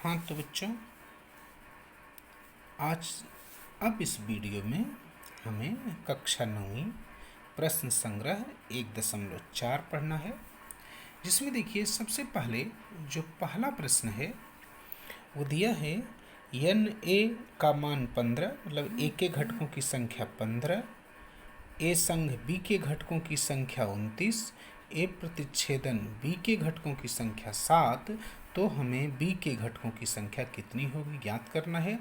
हाँ तो बच्चों, आज अब इस वीडियो में हमें कक्षा 9वीं प्रश्न संग्रह 1.4 पढ़ना है, जिसमें देखिए सबसे पहले जो पहला प्रश्न है वो दिया है एन ए का मान 15, मतलब ए के घटकों की संख्या 15, ए संघ बी के घटकों की संख्या 29, ए प्रतिच्छेदन बी के घटकों की संख्या 7, तो हमें बी के घटकों की संख्या कितनी होगी ज्ञात करना है।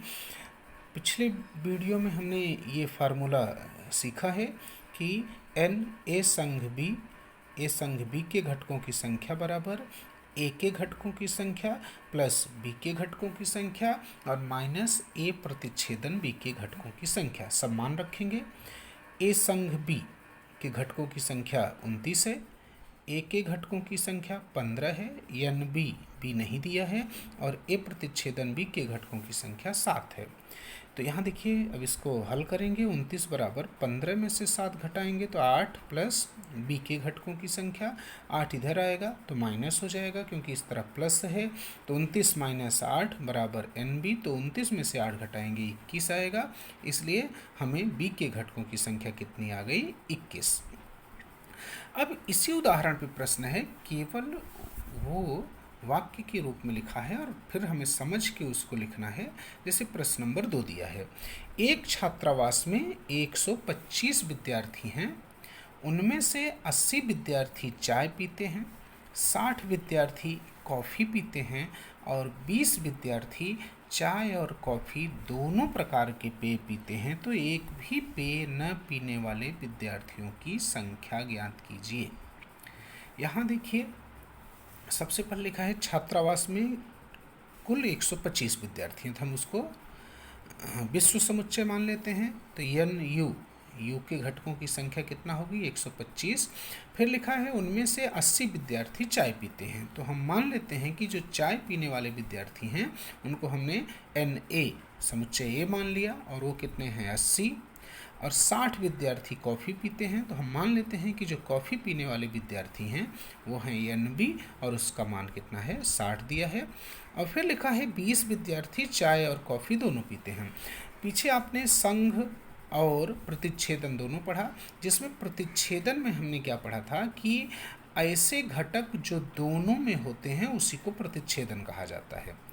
पिछले वीडियो में हमने ये फार्मूला सीखा है कि एन ए संघ बी के घटकों की संख्या बराबर ए के घटकों की संख्या प्लस बी के घटकों की संख्या और माइनस ए प्रतिच्छेदन बी के घटकों की संख्या, सब मान रखेंगे। ए संघ बी के घटकों की संख्या 29 है, ए के घटकों की संख्या 15 है, एन बी नहीं दिया है, और ए प्रतिच्छेदन बी के घटकों की संख्या 7 है। तो यहाँ देखिए, अब इसको हल करेंगे। 29 बराबर 15 में से 7 घटाएंगे तो 8 प्लस बी के घटकों की संख्या, 8 इधर आएगा तो माइनस हो जाएगा क्योंकि इस तरफ प्लस है। तो 29 माइनस 8 बराबर एन बी, तो 29 में से 8 घटाएंगे 21 आएगा, इसलिए हमें बी के घटकों की संख्या कितनी आ गई, 21। अब इसी उदाहरण पे प्रश्न है, केवल वो वाक्य के रूप में लिखा है और फिर हमें समझ के उसको लिखना है। जैसे प्रश्न नंबर 2 दिया है, एक छात्रावास में 125 विद्यार्थी हैं, उनमें से 80 विद्यार्थी चाय पीते हैं, 60 विद्यार्थी कॉफ़ी पीते हैं और 20 विद्यार्थी चाय और कॉफ़ी दोनों प्रकार के पेय पीते हैं, तो एक भी पेय न पीने वाले विद्यार्थियों की संख्या ज्ञात कीजिए। यहाँ देखिए, सबसे पहले लिखा है छात्रावास में कुल 125 विद्यार्थी हैं, तो हम उसको विश्व समुच्चय मान लेते हैं। तो एन यू के घटकों की संख्या कितना होगी, 125। फिर लिखा है उनमें से 80 विद्यार्थी चाय पीते हैं, तो हम मान लेते हैं कि जो चाय पीने वाले विद्यार्थी हैं उनको हमने एन ए समुच्चय ए मान लिया, और वो कितने हैं, 80। और 60 विद्यार्थी कॉफ़ी पीते हैं, तो हम मान लेते हैं कि जो कॉफ़ी पीने वाले विद्यार्थी हैं वो हैं एन बी, और उसका मान कितना है, 60 दिया है। और फिर लिखा है 20 विद्यार्थी चाय और कॉफ़ी दोनों पीते हैं। पीछे आपने संघ और प्रतिच्छेदन दोनों पढ़ा, जिसमें प्रतिच्छेदन में हमने क्या पढ़ा था कि ऐसे घटक जो दोनों में होते हैं उसी को प्रतिच्छेदन कहा जाता है।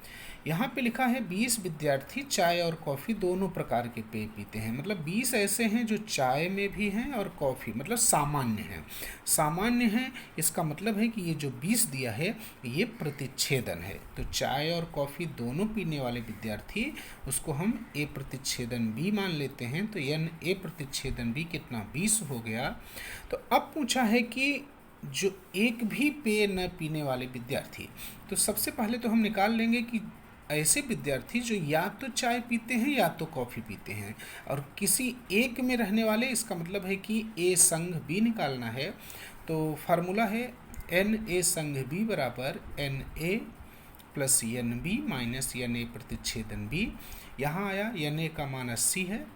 यहाँ पे लिखा है 20 विद्यार्थी चाय और कॉफ़ी दोनों प्रकार के पेय पीते हैं, मतलब 20 ऐसे हैं जो चाय में भी हैं और कॉफ़ी, मतलब सामान्य हैं। इसका मतलब है कि ये जो 20 दिया है ये प्रतिच्छेदन है। तो चाय और कॉफ़ी दोनों पीने वाले विद्यार्थी, उसको हम ए प्रतिच्छेदन बी मान लेते हैं। तो एन ए प्रतिच्छेदन बी कितना, 20 हो गया। तो अब पूछा है कि जो एक भी पेय न पीने वाले विद्यार्थी, तो सबसे पहले तो हम निकाल लेंगे कि ऐसे विद्यार्थी जो या तो चाय पीते हैं या तो कॉफ़ी पीते हैं, और किसी एक में रहने वाले, इसका मतलब है कि ए संघ बी निकालना है। तो फार्मूला है एन ए संघ बी बराबर n A plus n B minus n A प्रतिच्छेदन बी। यहाँ आया एन ए का मान 80 है,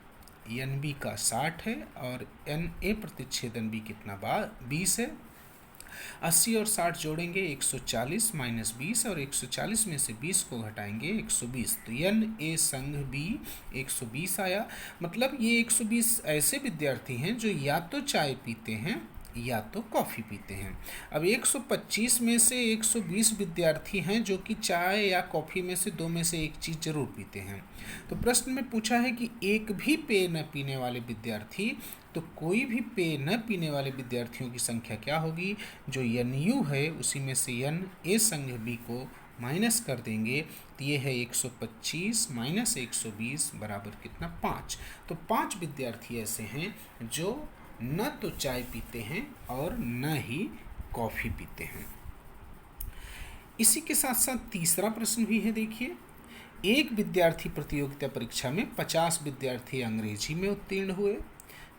एन बी का 60 है, और एन ए प्रतिच्छेदन बी कितना 20 है। 80 और 60 जोड़ेंगे 140 माइनस 20, और 140 में से 20 को घटाएंगे 120, तो एन ए संघ बी 120 आया। मतलब ये 120 ऐसे विद्यार्थी हैं जो या तो चाय पीते हैं या तो कॉफ़ी पीते हैं। अब 125 में से 120 विद्यार्थी हैं जो कि चाय या कॉफ़ी में से दो में से एक चीज़ जरूर पीते हैं। तो प्रश्न में पूछा है कि एक भी पेय न पीने वाले विद्यार्थी, तो कोई भी पेय न पीने वाले विद्यार्थियों की संख्या क्या होगी, जो एन यू है उसी में से एन ए संघ बी को माइनस कर देंगे, तो ये है 125 माइनस 120 बराबर कितना, 5। तो 5 विद्यार्थी ऐसे हैं जो न तो चाय पीते हैं और न ही कॉफ़ी पीते हैं। इसी के साथ साथ तीसरा प्रश्न भी है, देखिए, एक विद्यार्थी प्रतियोगिता परीक्षा में 50 विद्यार्थी अंग्रेजी में उत्तीर्ण हुए,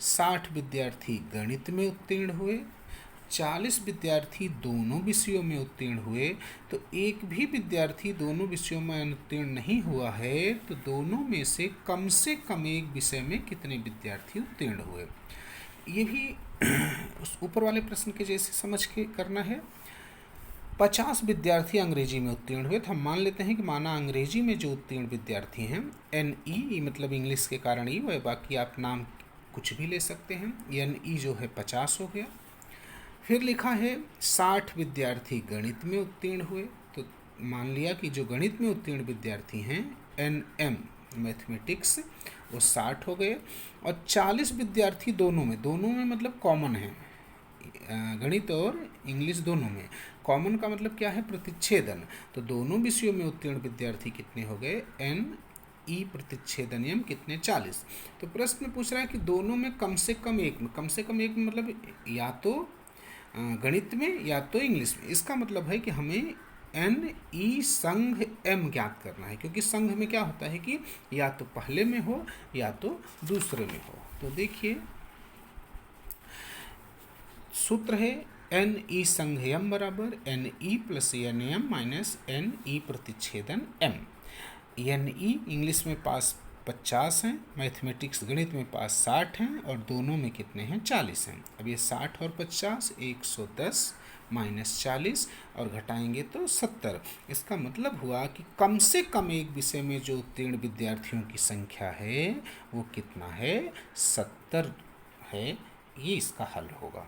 60 विद्यार्थी गणित में उत्तीर्ण हुए, 40 विद्यार्थी दोनों विषयों में उत्तीर्ण हुए, तो एक भी विद्यार्थी दोनों विषयों में उत्तीर्ण नहीं हुआ है, तो दोनों में से कम एक विषय में कितने विद्यार्थी उत्तीर्ण हुए। ये भी उस ऊपर वाले प्रश्न के जैसे समझ के करना है। 50 विद्यार्थी अंग्रेजी में उत्तीर्ण हुए। तो हम मान लेते हैं कि माना अंग्रेजी में जो उत्तीर्ण विद्यार्थी हैं, NE मतलब इंग्लिश के कारण ई वह, बाकी आप नाम कुछ भी ले सकते हैं। NE जो है 50 हो गया। फिर लिखा है 60 विद्यार्थी गणित में उत्तीर्ण हुए। तो मान लिया कि जो गणित में उत्तीर्ण विद्यार्थी हैं NM मैथमेटिक्स, वो 60 हो गए। और 40 विद्यार्थी दोनों में मतलब कॉमन है, गणित और इंग्लिश दोनों में। कॉमन का मतलब क्या है? प्रतिच्छेदन। तो दोनों विषयों में उत्तीर्ण विद्यार्थी कितने हो गए? NE प्रतिच्छेदन नियम कितने? 40। तो प्रश्न पूछ रहा है कि दोनों में कम से कम एक में, कम से कम एक में मतलब या तो गणित में या तो इंग्लिश में। इसका मतलब है कि हमें NE संघ M ज्ञात करना है, क्योंकि संघ में क्या होता है कि या तो पहले में हो या तो दूसरे में हो। तो देखिए सूत्र है NE संघ M बराबर NE plus NM minus NE प्रतिच्छेदन M। NE इंग्लिश में पास 50 हैं, मैथमेटिक्स गणित में पास 60 हैं, और दोनों में कितने हैं? 40 हैं। अब ये 60 और 50 110 माइनस 40 और घटाएंगे तो 70। इसका मतलब हुआ कि कम से कम एक विषय में जो उत्तीर्ण विद्यार्थियों की संख्या है वो कितना है? 70 है। ये इसका हल होगा।